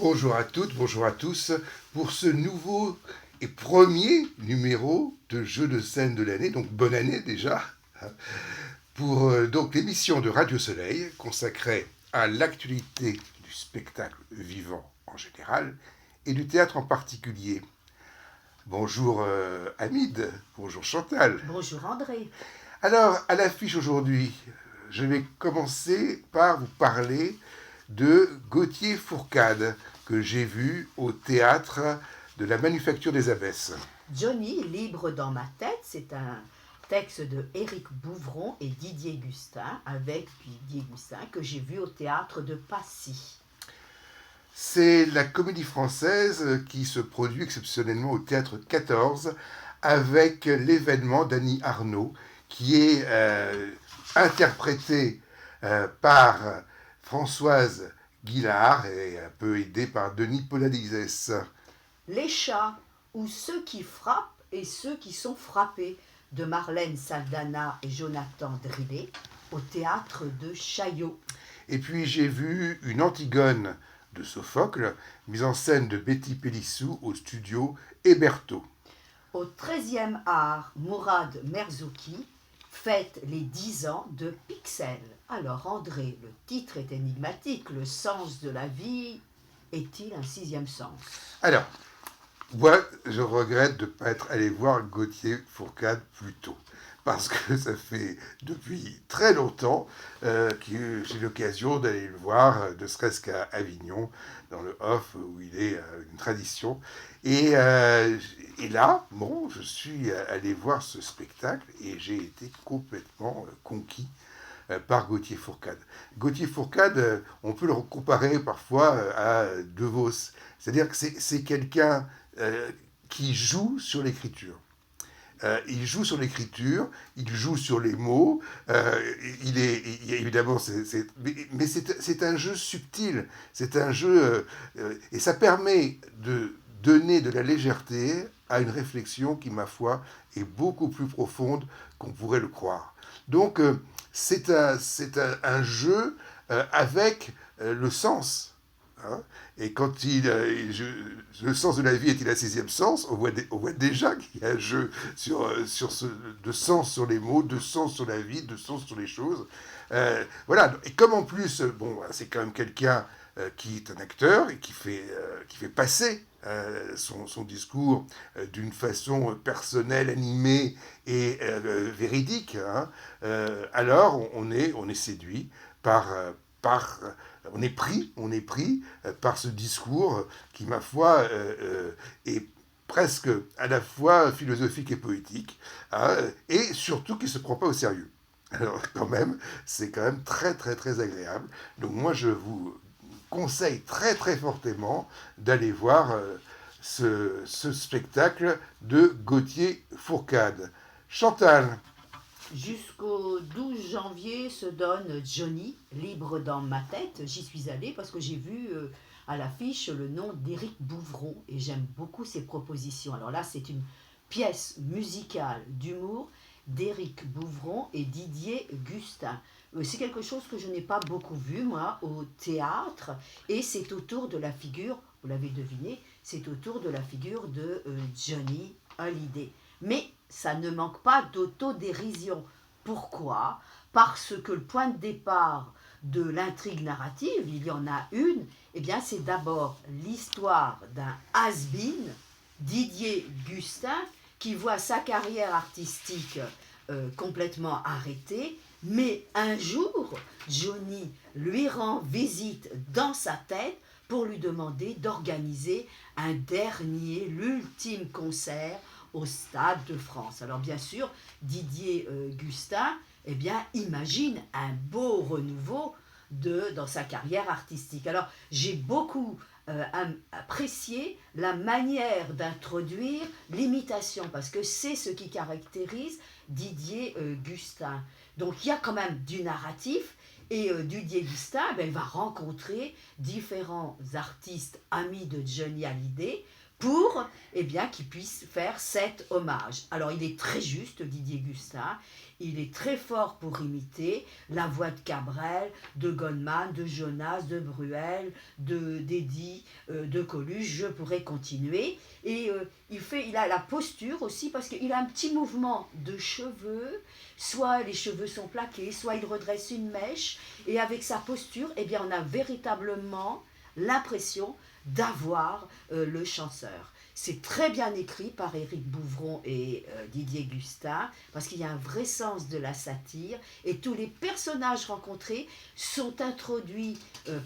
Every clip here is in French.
Bonjour à toutes, bonjour à tous pour ce nouveau et premier numéro de Jeux de scène de l'année, donc bonne année déjà, pour donc l'émission de Radio Soleil consacrée à l'actualité du spectacle vivant en général et du théâtre en particulier. Bonjour Hamid, bonjour Chantal. Bonjour André. Alors, à l'affiche aujourd'hui, je vais commencer par vous parler de Gauthier Fourcade, que j'ai vu au théâtre de la Manufacture des Abbesses. Johnny, libre dans ma tête, c'est un texte de Éric Bouvron et Didier Gustin, avec Didier Gustin, que j'ai vu au théâtre de Passy. C'est la comédie française qui se produit exceptionnellement au théâtre 14 avec l'événement d'Annie Arnaud, qui est interprétée par Françoise Guillard et un peu aidée par Denis Podalides. Les chats, ou ceux qui frappent et ceux qui sont frappés, de Marlène Saldana et Jonathan Drillet, au théâtre de Chaillot. Et puis j'ai vu une Antigone de Sophocle, mise en scène de Betty Pélissou au studio Hébertot. Au 13e art, Mourad Merzouki fête les 10 ans de Pixel. Alors André, le titre est énigmatique. Le sens de la vie est-il un sixième sens? Alors, moi, je regrette de ne pas être allé voir Gauthier Fourcade plus tôt. Parce que ça fait depuis très longtemps que j'ai l'occasion d'aller le voir, ne serait-ce qu'à Avignon, dans le Off, où il est une tradition. Et là, bon, je suis allé voir ce spectacle et j'ai été complètement conquis par Gauthier Fourcade. Gauthier Fourcade, on peut le comparer parfois à De Vos. C'est-à-dire que c'est quelqu'un qui joue sur l'écriture. Il joue sur l'écriture, il joue sur les mots, évidemment, mais c'est un jeu subtil, c'est un jeu, et ça permet de donner de la légèreté à une réflexion qui, ma foi, est beaucoup plus profonde qu'on pourrait le croire. Donc, c'est un jeu avec le sens. Hein, et quand le sens de la vie est-il un sixième sens, on voit déjà qu'il y a un jeu de sens sur les mots, de sens sur la vie, de sens sur les choses. Voilà. Et comme en plus, bon, c'est quand même quelqu'un qui est un acteur et qui fait passer son discours d'une façon personnelle, animée et véridique, hein, alors on est séduit par on est pris par ce discours qui, ma foi, est presque à la fois philosophique et poétique, hein, et surtout qui ne se prend pas au sérieux. Alors quand même, c'est quand même très très très agréable. Donc moi je vous conseille très très fortement d'aller voir ce spectacle de Gauthier Fourcade. Chantal. Jusqu'au 12 janvier se donne Johnny, libre dans ma tête. J'y suis allée parce que j'ai vu à l'affiche le nom d'Éric Bouvron et j'aime beaucoup ses propositions. Alors là, c'est une pièce musicale d'humour d'Éric Bouvron et Didier Gustin. C'est quelque chose que je n'ai pas beaucoup vu, moi, au théâtre, et c'est autour de la figure, vous l'avez deviné, c'est autour de la figure de Johnny Hallyday. Mais ça ne manque pas d'autodérision. Pourquoi? Parce que le point de départ de l'intrigue narrative, il y en a une, eh bien c'est d'abord l'histoire d'un has-been, Didier Gustin, qui voit sa carrière artistique complètement arrêtée, mais un jour, Johnny lui rend visite dans sa tête pour lui demander d'organiser un dernier, l'ultime concert au Stade de France. Alors bien sûr, Didier Gustin imagine un beau renouveau dans sa carrière artistique. Alors j'ai beaucoup apprécié la manière d'introduire l'imitation, parce que c'est ce qui caractérise Didier Gustin. Donc il y a quand même du narratif, et Didier Gustin va rencontrer différents artistes amis de Johnny Hallyday pour qu'il puisse faire cet hommage. Alors il est très juste, Didier Gustin, il est très fort pour imiter la voix de Cabrel, de Goldman, de Jonas, de Bruel, d'Eddy, de Coluche, je pourrais continuer. Et il a la posture aussi parce qu'il a un petit mouvement de cheveux, soit les cheveux sont plaqués, soit il redresse une mèche, et avec sa posture, on a véritablement l'impression d'avoir le chanteur. C'est très bien écrit par Éric Bouvron et Didier Gustin, parce qu'il y a un vrai sens de la satire, et tous les personnages rencontrés sont introduits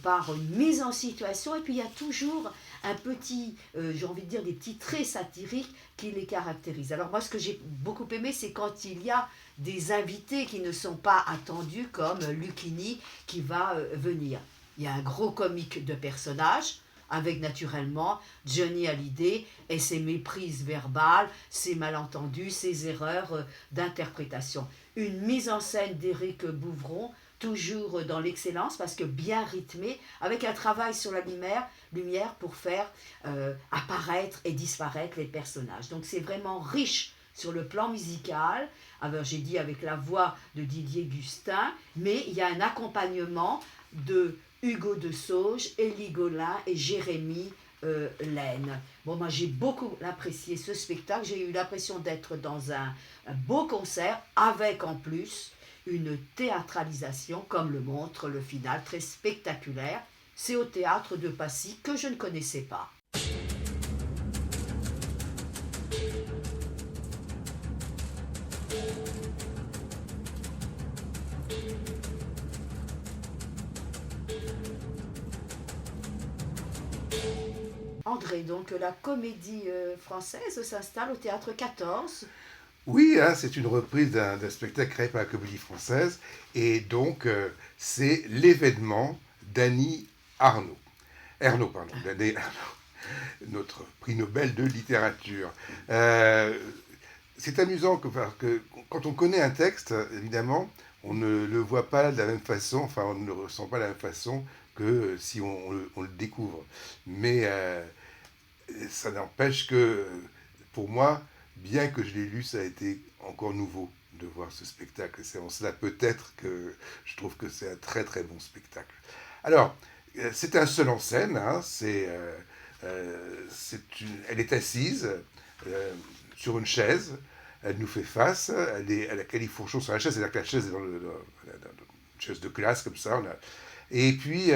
par une mise en situation, et puis il y a toujours un petit, j'ai envie de dire, des petits traits satiriques qui les caractérisent. Alors moi, ce que j'ai beaucoup aimé, c'est quand il y a des invités qui ne sont pas attendus, comme Lucchini qui va venir. Il y a un gros comique de personnages, avec naturellement Johnny Hallyday et ses méprises verbales, ses malentendus, ses erreurs d'interprétation. Une mise en scène d'Éric Bouvron, toujours dans l'excellence, parce que bien rythmée, avec un travail sur la lumière pour faire apparaître et disparaître les personnages. Donc c'est vraiment riche sur le plan musical. Alors j'ai dit avec la voix de Didier Gustin, mais il y a un accompagnement de Hugo de Sauge, Élie Golin et Jérémy Laine. Bon, moi j'ai beaucoup apprécié ce spectacle, j'ai eu l'impression d'être dans un beau concert avec en plus une théâtralisation comme le montre le final, très spectaculaire. C'est au théâtre de Passy que je ne connaissais pas. André, donc la comédie française s'installe au théâtre 14. Oui, hein, c'est une reprise d'un spectacle créé par la Comédie Française, et donc c'est l'événement d'Annie Ernaux, d'Annie Ernaux, notre prix Nobel de littérature. C'est amusant que quand on connaît un texte, évidemment, on ne le voit pas de la même façon, enfin on ne le ressent pas de la même façon que si on le découvre. Mais ça n'empêche que, pour moi, bien que je l'ai lu, ça a été encore nouveau de voir ce spectacle. C'est en cela peut-être que je trouve que c'est un très très bon spectacle. Alors, c'est un seul en scène, hein, elle est assise sur une chaise, elle nous fait face, elle a califourchon sur la chaise, c'est-à-dire que la chaise est dans une chaise de classe comme ça. Et puis,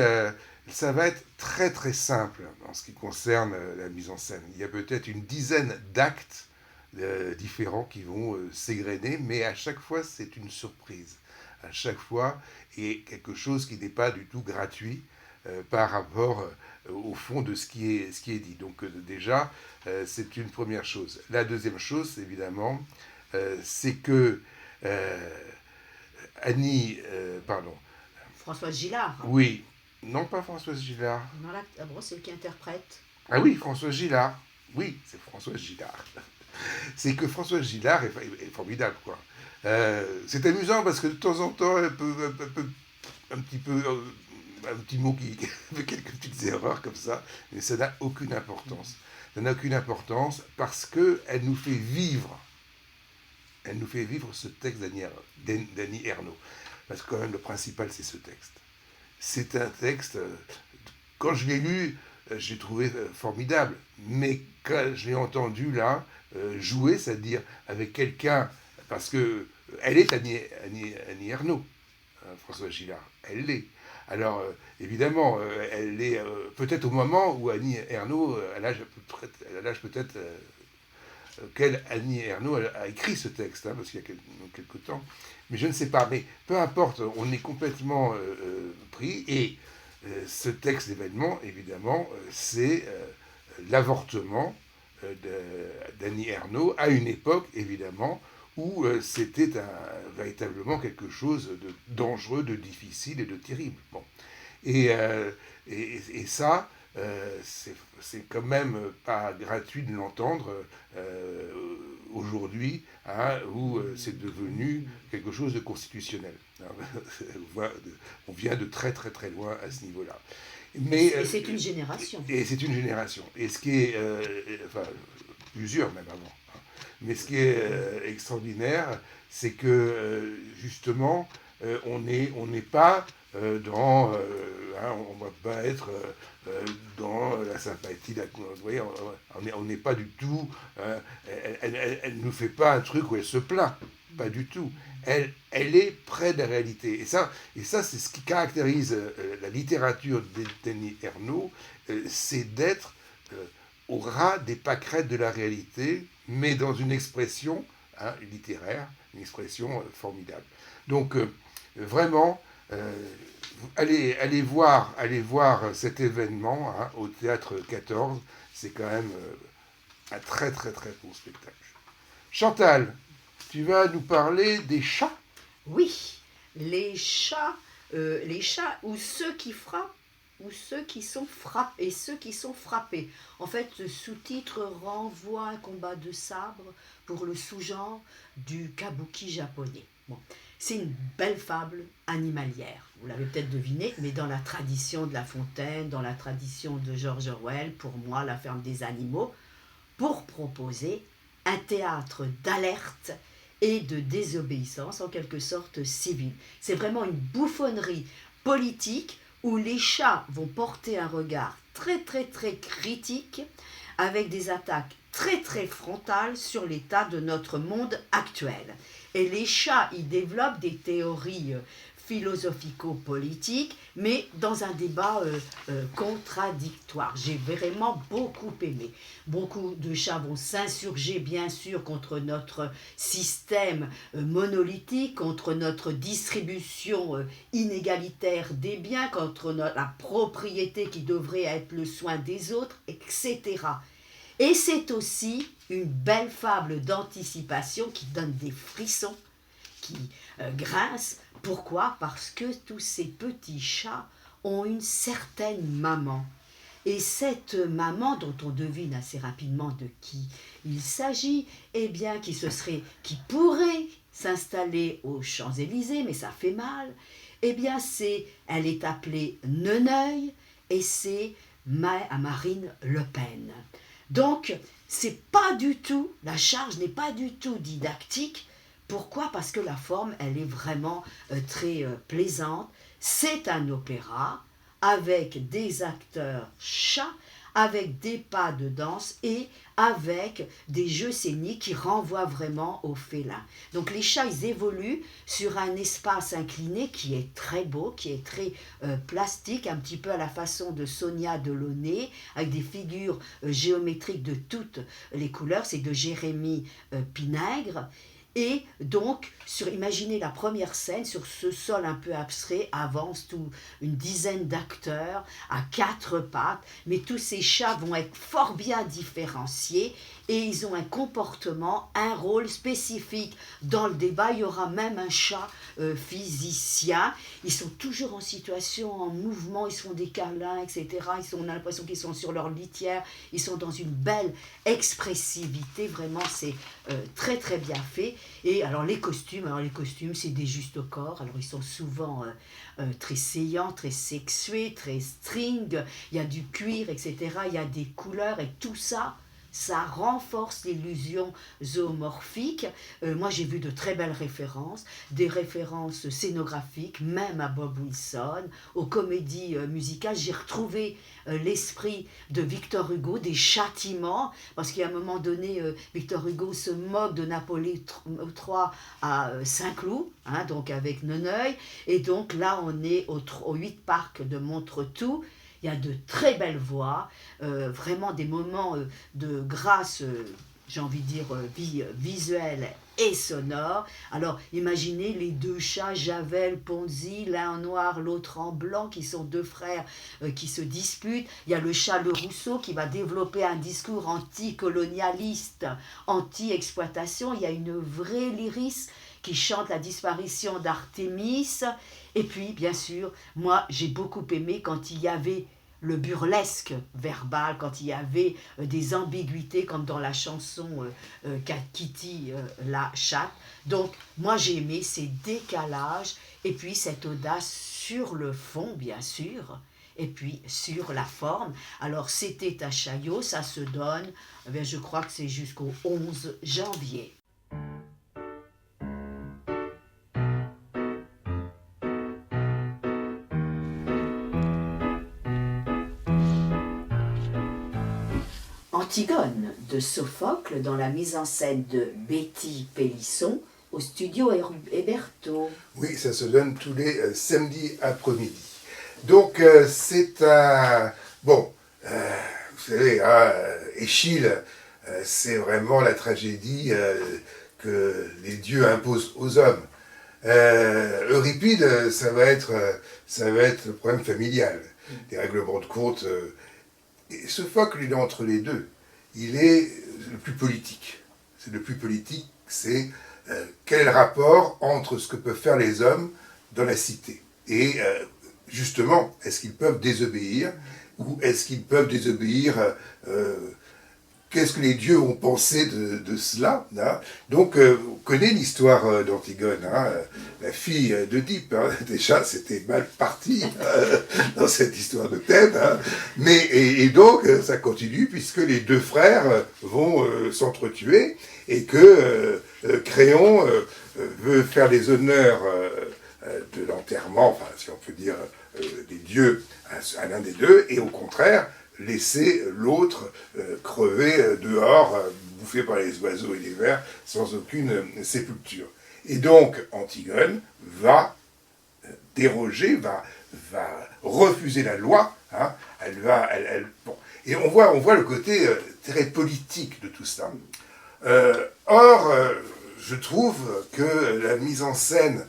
ça va être très très simple en ce qui concerne la mise en scène. Il y a peut-être une dizaine d'actes différents qui vont s'égrener, mais à chaque fois c'est une surprise. À chaque fois, et quelque chose qui n'est pas du tout gratuit par rapport au fond de ce qui est dit. Donc déjà, c'est une première chose. La deuxième chose, évidemment, c'est que Annie, pardon. Françoise Gillard. Oui, non pas Françoise Gillard. Non, là, c'est qui interprète. Ah oui, Françoise Gillard. Oui, c'est Françoise Gillard. C'est que Françoise Gillard est formidable, quoi. C'est amusant parce que de temps en temps, un petit mot qui fait quelques petites erreurs comme ça, mais ça n'a aucune importance. Ça n'a aucune importance parce qu'elle nous fait vivre. Elle nous fait vivre ce texte d'Annie Ernaux. Parce que quand même, le principal, c'est ce texte. C'est un texte, quand je l'ai lu, j'ai trouvé formidable. Mais quand je l'ai entendu là, jouer, c'est-à-dire avec quelqu'un, parce que elle est Annie Ernaux, hein, Françoise Gillard, elle l'est. Alors, évidemment, elle est peut-être au moment où Annie Ernaux, à l'âge peut-être auquel Annie Ernaux a écrit ce texte, hein, parce qu'il y a quelque temps. Mais je ne sais pas, mais peu importe, on est complètement pris, et ce texte d'événement, évidemment, c'est l'avortement d'Annie Ernaux à une époque, évidemment, où c'était véritablement quelque chose de dangereux, de difficile et de terrible. Bon. Et ça, c'est quand même pas gratuit de l'entendre aujourd'hui, hein, où c'est devenu quelque chose de constitutionnel. On vient de très très très loin à ce niveau-là. Mais, Et c'est une génération. et c'est une génération. Et ce qui est, enfin, plusieurs même avant. Hein. Mais ce qui est extraordinaire, c'est que justement, on n'est pas dans, hein, on ne va pas être dans la sympathie, vous voyez, on n'est pas du tout, elle ne nous fait pas un truc où elle se plaint, pas du tout. Elle est près de la réalité. Et ça c'est ce qui caractérise la littérature d'Étienne Ernaud, c'est d'être au ras des pâquerettes de la réalité, mais dans une expression hein, littéraire, une expression formidable. Donc vraiment, allez voir cet événement hein, au Théâtre 14, c'est quand même un très très très beau spectacle. Chantal, tu vas nous parler des chats. Oui, les chats ou ceux qui frappent ou ceux qui sont frappés et ceux qui sont frappés. En fait, le sous-titre renvoie à un combat de sabre pour le sous-genre du kabuki japonais. Bon, c'est une belle fable animalière. Vous l'avez peut-être deviné, mais dans la tradition de La Fontaine, dans la tradition de George Orwell, pour moi, La ferme des animaux, pour proposer un théâtre d'alerte et de désobéissance, en quelque sorte civile. C'est vraiment une bouffonnerie politique où les chats vont porter un regard très très très critique avec des attaques très très frontales sur l'état de notre monde actuel. Et les chats, ils développent des théories philosophico-politiques, mais dans un débat contradictoire. J'ai vraiment beaucoup aimé. Beaucoup de chats vont s'insurger, bien sûr, contre notre système monolithique, contre notre distribution inégalitaire des biens, contre la propriété qui devrait être le soin des autres, etc. Et c'est aussi une belle fable d'anticipation qui donne des frissons, qui grincent. Pourquoi ? Parce que tous ces petits chats ont une certaine maman. Et cette maman, dont on devine assez rapidement de qui il s'agit, eh bien, qui pourrait s'installer aux Champs-Élysées, mais ça fait mal, eh bien, elle est appelée Neneuil, et c'est Marine Le Pen. Donc, la charge n'est pas du tout didactique. Pourquoi ? Parce que la forme, elle est vraiment très plaisante. C'est un opéra avec des acteurs chats, avec des pas de danse et avec des jeux scéniques qui renvoient vraiment au félin. Donc les chats, ils évoluent sur un espace incliné qui est très beau, qui est très plastique, un petit peu à la façon de Sonia Delaunay, avec des figures géométriques de toutes les couleurs. C'est de Jérémy Pinègre. Et donc, imaginez la première scène, sur ce sol un peu abstrait, avance une dizaine d'acteurs à quatre pattes, mais tous ces chats vont être fort bien différenciés et ils ont un comportement, un rôle spécifique. Dans le débat, il y aura même un chat physicien. Ils sont toujours en situation, en mouvement, ils se font des câlins, etc. On a l'impression qu'ils sont sur leur litière, ils sont dans une belle expressivité, vraiment c'est très très bien fait. Et alors les costumes, c'est des justes corps, alors ils sont souvent très saillants, très sexués, très string, il y a du cuir, etc. Il y a des couleurs et tout ça, ça renforce l'illusion zoomorphique. Moi, j'ai vu de très belles références, des références scénographiques, même à Bob Wilson, aux comédies musicales. J'ai retrouvé l'esprit de Victor Hugo, des châtiments, parce qu'à un moment donné, Victor Hugo se moque de Napoléon III à Saint-Cloud, hein, donc avec Neneuil, et donc là, on est au 8 Parc de Montretout. Il y a de très belles voix, vraiment des moments de grâce, j'ai envie de dire, visuelle et sonore. Alors, imaginez les deux chats, Javel, Ponzi, l'un en noir, l'autre en blanc, qui sont deux frères qui se disputent. Il y a le chat Le Rousseau qui va développer un discours anticolonialiste, anti-exploitation. Il y a une vraie lyris qui chante la disparition d'Artémis. Et puis, bien sûr, moi, j'ai beaucoup aimé quand il y avait le burlesque verbal, quand il y avait des ambiguïtés, comme dans la chanson Kitty la chatte. Donc, moi, j'ai aimé ces décalages, et puis cette audace sur le fond, bien sûr, Et puis sur la forme, alors c'était à Chaillot, ça se donne, eh bien, je crois que c'est jusqu'au 11 janvier. Antigone de Sophocle dans la mise en scène de Betty Pélisson au studio Héberto. Oui, ça se donne tous les samedis après-midi. Donc c'est un... Bon, vous savez, hein, Échille, c'est vraiment la tragédie que les dieux imposent aux hommes. Euripide, ça va être le problème familial, des règlements de compte. Et Sophocle, il est entre les deux. Il est le plus politique. C'est le plus politique, c'est quel est le rapport entre ce que peuvent faire les hommes dans la cité. Et justement, est-ce qu'ils peuvent désobéir ou est-ce qu'ils peuvent désobéir qu'est-ce que les dieux ont pensé de cela, hein? Donc, on connaît l'histoire d'Antigone, hein, la fille d'Œdipe. Hein, déjà, c'était mal parti dans cette histoire de Thèbes. Hein, mais, et donc, ça continue, puisque les deux frères vont s'entretuer, et que Créon veut faire les honneurs de l'enterrement, enfin, si on peut dire, des dieux à l'un des deux, et au contraire, laisser l'autre crever dehors, bouffé par les oiseaux et les vers, sans aucune sépulture. Et donc, Antigone va déroger, va refuser la loi, hein, bon. Et on voit le côté très politique de tout ça. Or, je trouve que la mise en scène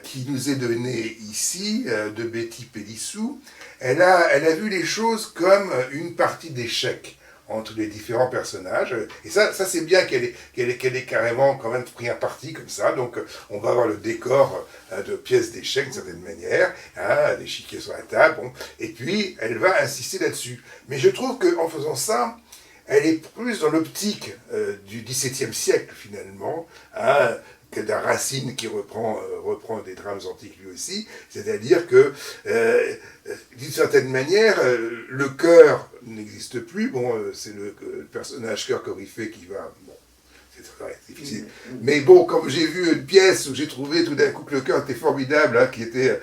qui nous est donnée ici, de Betty Pélisson, elle a vu les choses comme une partie d'échec entre les différents personnages. Et ça c'est bien qu'elle ait carrément quand même pris un parti comme ça. Donc on va avoir le décor de pièces d'échecs d'une certaine manière, hein, l'échiquier sur la table, bon, et puis elle va insister là-dessus. Mais je trouve qu'en faisant ça, elle est plus dans l'optique du XVIIe siècle finalement, hein, que d'un Racine qui reprend des drames antiques lui aussi, c'est-à-dire que, d'une certaine manière, le cœur n'existe plus, bon, c'est le personnage cœur Coryphée qui va, bon, c'est difficile, mais bon, comme j'ai vu une pièce où j'ai trouvé tout d'un coup que le cœur était formidable, hein, qui était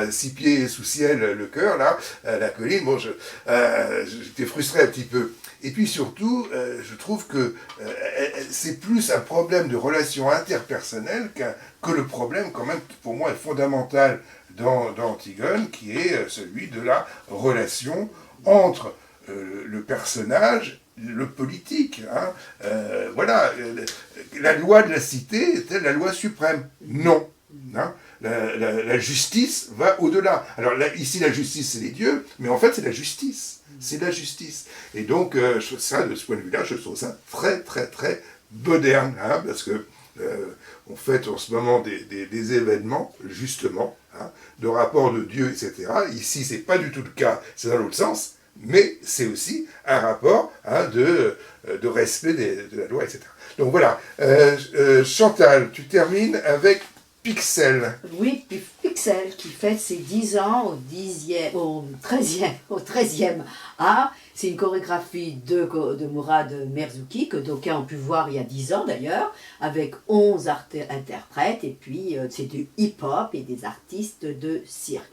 6 pieds sous ciel, le cœur, là, la colline, bon, j'étais frustré un petit peu. Et puis surtout, je trouve que c'est plus un problème de relation interpersonnelle que le problème, quand même, qui pour moi est fondamental dans Antigone, qui est celui de la relation entre le personnage, le politique. Hein. Voilà, la loi de la cité est-elle la loi suprême? Non. Hein. La justice va au-delà. Alors là, ici, la justice, c'est les dieux, mais en fait, c'est la justice. C'est la justice. Et donc, ça, de ce point de vue-là, je trouve ça très, très, très moderne, hein, parce que on fête en ce moment des événements, justement, hein, de rapports de Dieu, etc. Ici, c'est pas du tout le cas, c'est dans l'autre sens, mais c'est aussi un rapport, hein, de respect de la loi, etc. Donc voilà, Chantal, tu termines avec Pixel. Oui, Pixel qui fête ses 10 ans au 13e art. C'est une chorégraphie de Mourad Merzouki, que d'aucuns ont pu voir il y a 10 ans d'ailleurs, avec 11 interprètes, et puis c'est du hip-hop et des artistes de cirque.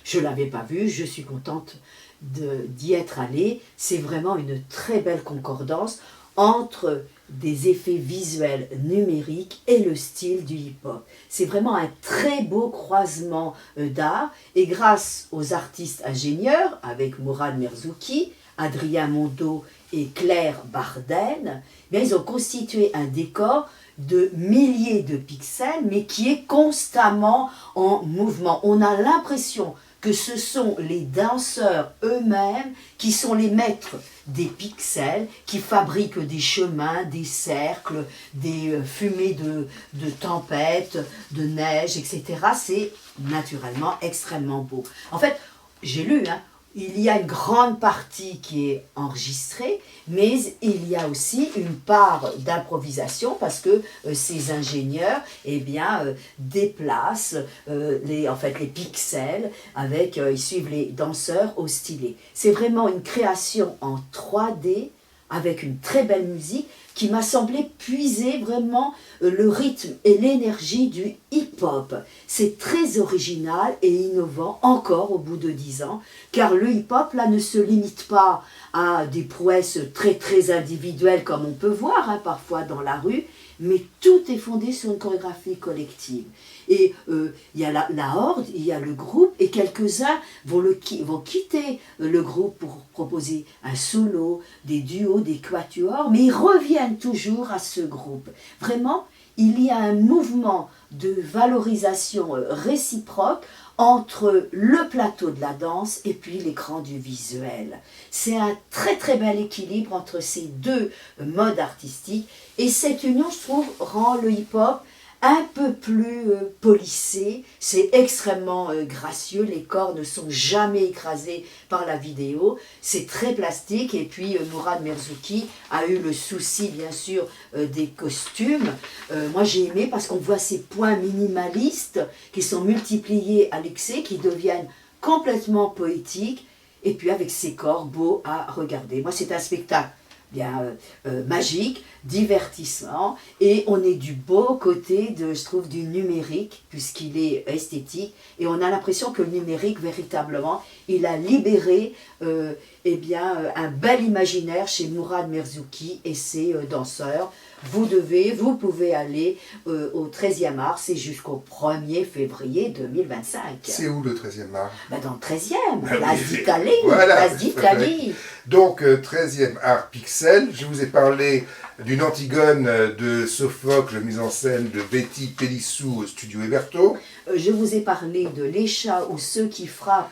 Je ne l'avais pas vu, je suis contente d'y être allée. C'est vraiment une très belle concordance entre des effets visuels numériques et le style du hip-hop. C'est vraiment un très beau croisement d'art, et grâce aux artistes ingénieurs, avec Mourad Merzouki, Adrien Mondeau et Claire Barden, bien, ils ont constitué un décor de milliers de pixels, mais qui est constamment en mouvement. On a l'impression que ce sont les danseurs eux-mêmes qui sont les maîtres des pixels, qui fabriquent des chemins, des cercles, des fumées de tempêtes, de neige, etc. C'est naturellement extrêmement beau. En fait, j'ai lu, hein, il y a une grande partie qui est enregistrée, mais il y a aussi une part d'improvisation parce que ces ingénieurs eh bien, déplacent en fait, les pixels avec, ils suivent les danseurs au stylet. C'est vraiment une création en 3D avec une très belle musique qui m'a semblé puiser vraiment le rythme et l'énergie du hip-hop. C'est très original et innovant encore au bout de 10 ans, car le hip-hop là ne se limite pas à des prouesses très très individuelles comme on peut voir parfois dans la rue, mais tout est fondé sur une chorégraphie collective. Et il y a la horde, il y a le groupe, et quelques-uns vont quitter le groupe pour proposer un solo, des duos, des quatuors, mais ils reviennent toujours à ce groupe. Vraiment, il y a un mouvement de valorisation réciproque entre le plateau de la danse et puis l'écran du visuel. C'est un très très bel équilibre entre ces deux modes artistiques, et cette union, je trouve, rend le hip-hop un peu plus polissé, c'est extrêmement gracieux, les corps ne sont jamais écrasés par la vidéo, c'est très plastique, et puis Mourad Merzouki a eu le souci bien sûr des costumes. Moi j'ai aimé parce qu'on voit ces points minimalistes qui sont multipliés à l'excès, qui deviennent complètement poétiques, et puis avec ces corps beaux à regarder. Moi c'est un spectacle bien magique, divertissant, et on est du beau côté je trouve, du numérique, puisqu'il est esthétique, et on a l'impression que le numérique, véritablement, il a libéré eh bien, un bel imaginaire chez Mourad Merzouki et ses danseurs. Vous pouvez aller au 13e art, c'est jusqu'au 1er février 2025. C'est où le 13e art? Ben dans le 13e, place d'Italie, voilà, place d'Italie. Donc, 13e art Pixel, je vous ai parlé d'une Antigone de Sophocle, mise en scène de Betty Pélissou au studio Héberto. Je vous ai parlé de Les chats ou ceux qui frappent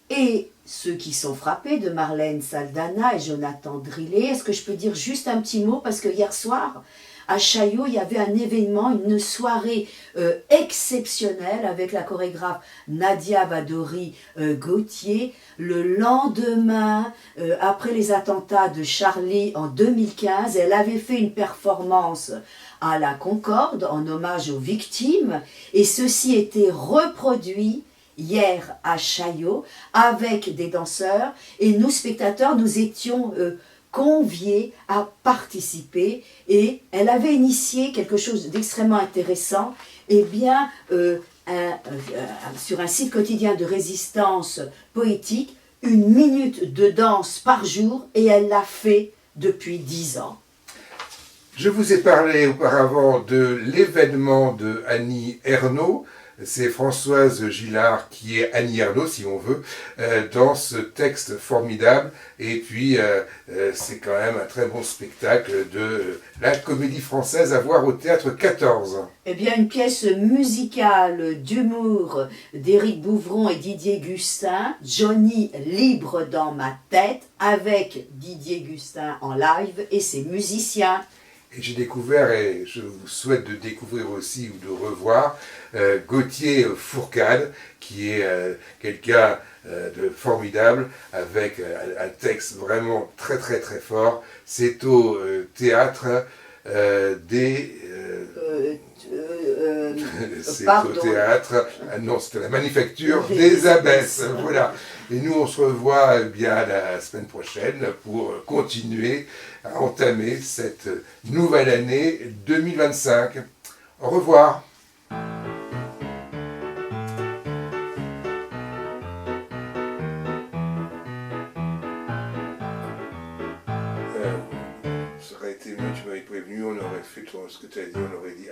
et ceux qui sont frappés de Marlène Saldana et Jonathan Drillet. Est-ce que je peux dire juste un petit mot? Parce que hier soir, à Chaillot, il y avait un événement, une soirée exceptionnelle avec la chorégraphe Nadia Vadori-Gauthier. Le lendemain, après les attentats de Charlie en 2015, elle avait fait une performance à la Concorde en hommage aux victimes, et ceci était reproduit hier à Chaillot avec des danseurs, et nous spectateurs, nous étions conviés à participer, et elle avait initié quelque chose d'extrêmement intéressant, et bien sur un site quotidien de résistance poétique, 1 minute de danse par jour, et elle l'a fait depuis 10 ans. Je vous ai parlé auparavant de l'événement de Annie Ernaux. C'est Françoise Gillard qui est Annie Ernaux, si on veut, dans ce texte formidable. Et puis, c'est quand même un très bon spectacle de la comédie française à voir au Théâtre 14. Eh bien, une pièce musicale d'humour d'Éric Bouvron et Didier Gustin, Johnny libre dans ma tête, avec Didier Gustin en live et ses musiciens. Et j'ai découvert, et je vous souhaite de découvrir aussi ou de revoir, Gauthier Fourcade, qui est quelqu'un de formidable, avec un texte vraiment très très très fort. C'est au théâtre des... c'est au théâtre... non, c'était la Manufacture des Abbesses, voilà. Et nous, on se revoit bien la semaine prochaine pour continuer à entamer cette nouvelle année 2025. Au revoir. Ça aurait été mieux, tu m'avais prévenu, on aurait fait ce que tu as dit, on aurait dit...